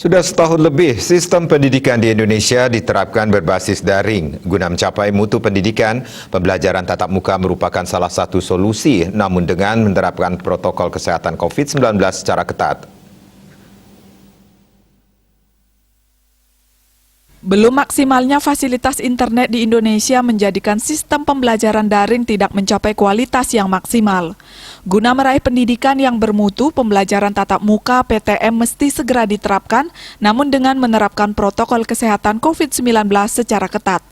Sudah setahun lebih, sistem pendidikan di Indonesia diterapkan berbasis daring. Guna mencapai mutu pendidikan, pembelajaran tatap muka merupakan salah satu solusi, namun dengan menerapkan protokol kesehatan COVID-19 secara ketat. Belum maksimalnya fasilitas internet di Indonesia menjadikan sistem pembelajaran daring tidak mencapai kualitas yang maksimal. Guna meraih pendidikan yang bermutu, pembelajaran tatap muka PTM mesti segera diterapkan, namun dengan menerapkan protokol kesehatan COVID-19 secara ketat.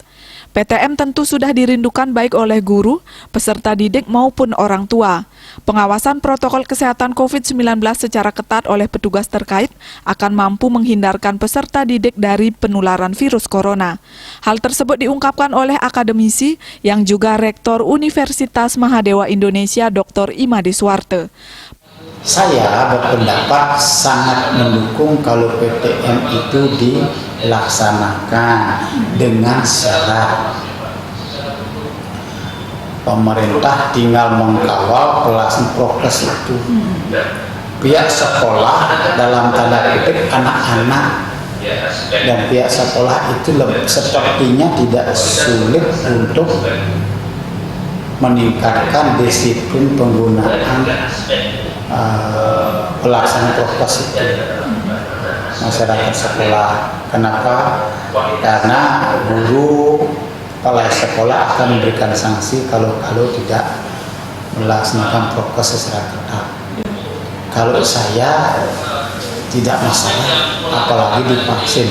PTM tentu sudah dirindukan baik oleh guru, peserta didik maupun orang tua. Pengawasan protokol kesehatan COVID-19 secara ketat oleh petugas terkait akan mampu menghindarkan peserta didik dari penularan virus corona. Hal tersebut diungkapkan oleh akademisi yang juga Rektor Universitas Mahadewa Indonesia Dr. Imade Suwarte. Saya berpendapat sangat mendukung kalau PTM itu dilaksanakan dengan syarat pemerintah tinggal mengkawal pelaksanaan prokes itu. Pihak sekolah dalam tanda kutip anak-anak dan pihak sekolah itu sepertinya tidak sulit untuk meningkatkan disiplin penggunaan pelaksanaan prokes itu masyarakat sekolah. Kenapa? Karena guru kepala sekolah akan memberikan sanksi kalau tidak melaksanakan prokes secara ketat. Kalau saya tidak masalah, apalagi divaksin.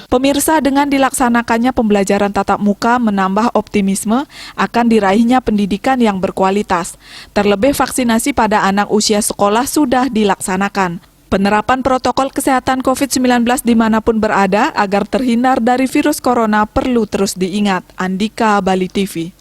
Pemirsa, dengan dilaksanakannya pembelajaran tatap muka menambah optimisme akan diraihnya pendidikan yang berkualitas. Terlebih vaksinasi pada anak usia sekolah sudah dilaksanakan. Penerapan protokol kesehatan COVID-19 dimanapun berada agar terhindar dari virus corona perlu terus diingat. Andika, Bali TV.